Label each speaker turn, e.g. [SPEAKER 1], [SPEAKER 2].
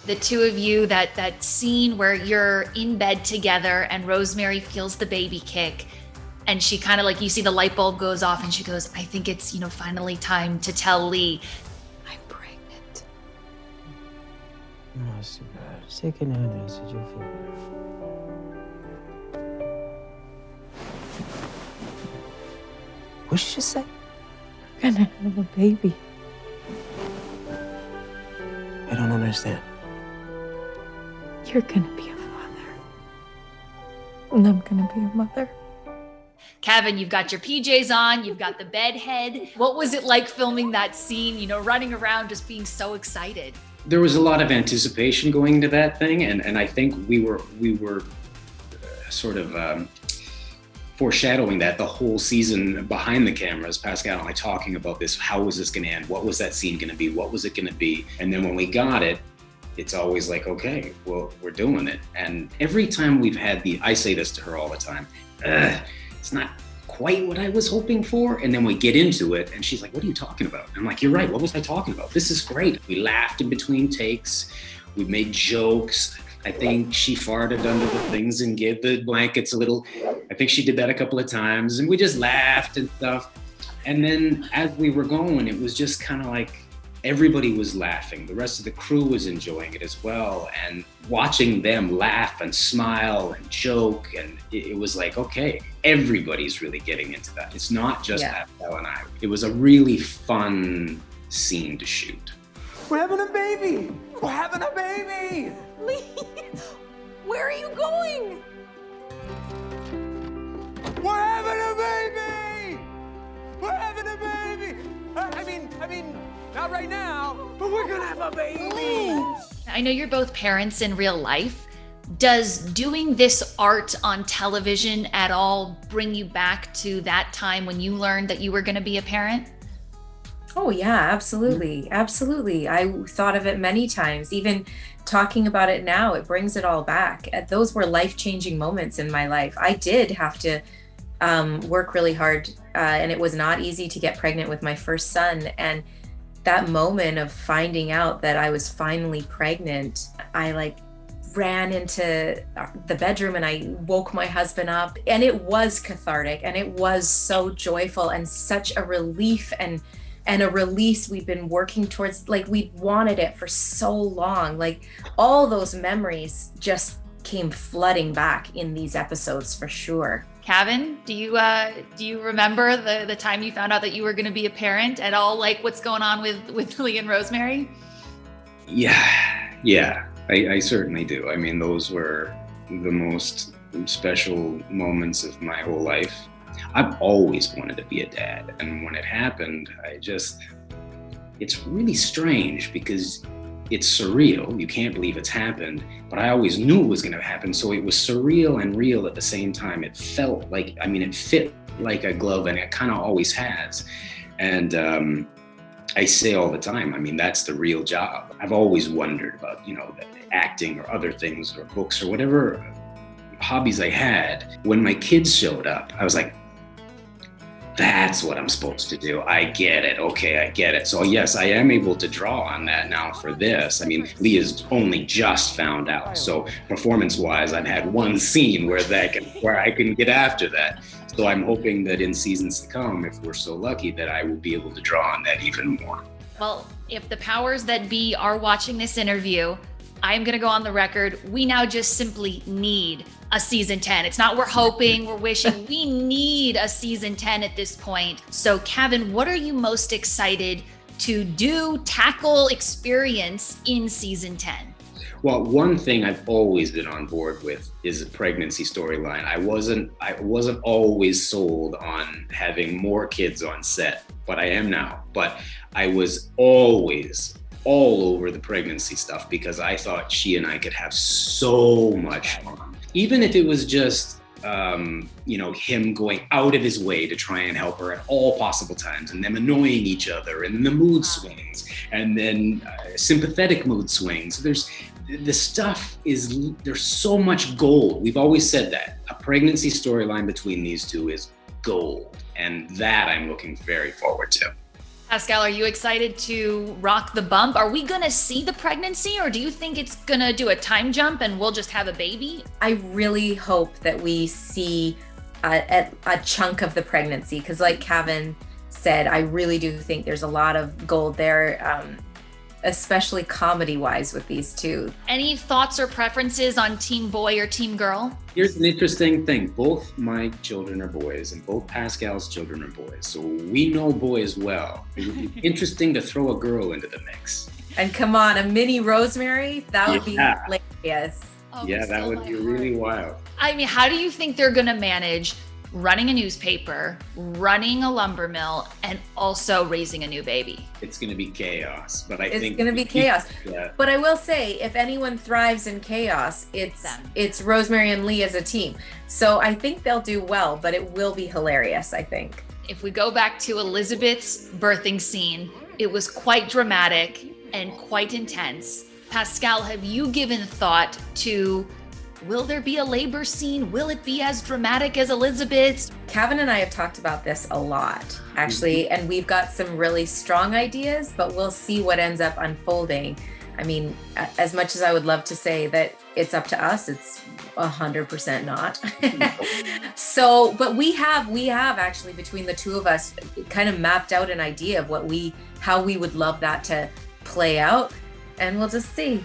[SPEAKER 1] the two of you, that scene where you're in bed together and Rosemary feels the baby kick and she kind of like, you see the light bulb goes off and she goes, I think it's, finally time to tell Lee, I'm pregnant.
[SPEAKER 2] Oh, it's too bad. Just take an antacid, you'll feel better. What did you just say?
[SPEAKER 3] We're gonna have a baby.
[SPEAKER 2] I don't understand.
[SPEAKER 3] You're gonna be a father. And I'm gonna be a mother.
[SPEAKER 1] Kavan, you've got your PJs on, you've got the bed head. What was it like filming that scene, running around just being so excited?
[SPEAKER 4] There was a lot of anticipation going into that thing, and I think we were sort of foreshadowing that the whole season behind the cameras, Pascale and I talking about this, how was this gonna end? What was that scene gonna be? What was it gonna be? And then when we got it, it's always like, okay, well, we're doing it. And every time we've had I say this to her all the time, it's not quite what I was hoping for. And then we get into it and she's like, what are you talking about? And I'm like, you're right, what was I talking about? This is great. We laughed in between takes, we made jokes. I think she farted under the things and gave the blankets a little, I think she did that a couple of times and we just laughed and stuff. And then as we were going, it was just kind of like, everybody was laughing. The rest of the crew was enjoying it as well. And watching them laugh and smile and joke, and it was like, okay, everybody's really getting into that. It's not just Pascale and I. It was a really fun scene to shoot.
[SPEAKER 2] We're having a baby! We're having a baby!
[SPEAKER 3] Lee, where are you going?
[SPEAKER 2] We're having a baby! We're having a baby! I mean, not right now, but we're gonna have a baby!
[SPEAKER 1] I know you're both parents in real life. Does doing this art on television at all bring you back to that time when you learned that you were gonna be a parent?
[SPEAKER 5] Oh yeah, absolutely. Absolutely. I thought of it many times. Even talking about it now, it brings it all back. Those were life-changing moments in my life. I did have to work really hard, and it was not easy to get pregnant with my first son. And that moment of finding out that I was finally pregnant, I ran into the bedroom and I woke my husband up, and it was cathartic and it was so joyful and such a relief and a release we've been working towards. We wanted it for so long. All those memories just came flooding back in these episodes for sure.
[SPEAKER 1] Kavan, do you remember the time you found out that you were going to be a parent at all? What's going on with Lee and Rosemary?
[SPEAKER 4] Yeah, I certainly do. I mean, those were the most special moments of my whole life. I've always wanted to be a dad, and when it happened, it's really strange because it's surreal. You can't believe it's happened, but I always knew it was going to happen. So it was surreal and real at the same time. It felt like, it fit like a glove, and it kind of always has. And I say all the time, that's the real job. I've always wondered about, acting or other things or books or whatever hobbies I had. When my kids showed up, I was like, that's what I'm supposed to do. I get it. Okay, I get it. So yes, I am able to draw on that now for this. Lee has only just found out. So performance-wise, I've had one scene where I can get after that. So I'm hoping that in seasons to come, if we're so lucky, that I will be able to draw on that even more.
[SPEAKER 1] Well, if the powers that be are watching this interview, I'm going to go on the record. We now just simply need a season 10. It's not we're hoping, we're wishing. We need a season 10 at this point. So Kavan, what are you most excited to tackle, experience in season 10?
[SPEAKER 4] Well, one thing I've always been on board with is a pregnancy storyline. I wasn't always sold on having more kids on set, but I am now. But I was always all over the pregnancy stuff because I thought she and I could have so much fun. Even if it was just, him going out of his way to try and help her at all possible times, and them annoying each other, and the mood swings, and then sympathetic mood swings. There's so much gold. We've always said that. A pregnancy storyline between these two is gold. And that I'm looking very forward to.
[SPEAKER 1] Pascale, are you excited to rock the bump? Are we gonna see the pregnancy, or do you think it's gonna do a time jump and we'll just have a baby?
[SPEAKER 5] I really hope that we see a chunk of the pregnancy, because like Kavan said, I really do think there's a lot of gold there, especially comedy-wise with these two.
[SPEAKER 1] Any thoughts or preferences on team boy or team girl?
[SPEAKER 4] Here's an interesting thing. Both my children are boys and both Pascale's children are boys. So we know boys well. It would be interesting to throw a girl into the mix.
[SPEAKER 5] And come on, a mini Rosemary, that would be hilarious.
[SPEAKER 1] Oh,
[SPEAKER 4] Yeah, that would be really wild.
[SPEAKER 1] I mean, how do you think they're gonna manage running a newspaper, running a lumber mill, and also raising a new baby?
[SPEAKER 4] It's going to be chaos, but I think
[SPEAKER 5] It's going to be chaos.
[SPEAKER 4] Yeah.
[SPEAKER 5] But I will say, if anyone thrives in chaos, it's Rosemary and Lee as a team. So I think they'll do well, but it will be hilarious, I think.
[SPEAKER 1] If we go back to Elizabeth's birthing scene, it was quite dramatic and quite intense. Pascale, have you given thought to, will there be a labor scene? Will it be as dramatic as Elizabeth's?
[SPEAKER 5] Kavan and I have talked about this a lot, actually, and we've got some really strong ideas, but we'll see what ends up unfolding. I mean, as much as I would love to say that it's up to us, it's 100% not. So, but we have actually, between the two of us, kind of mapped out an idea of how we would love that to play out, and we'll just see.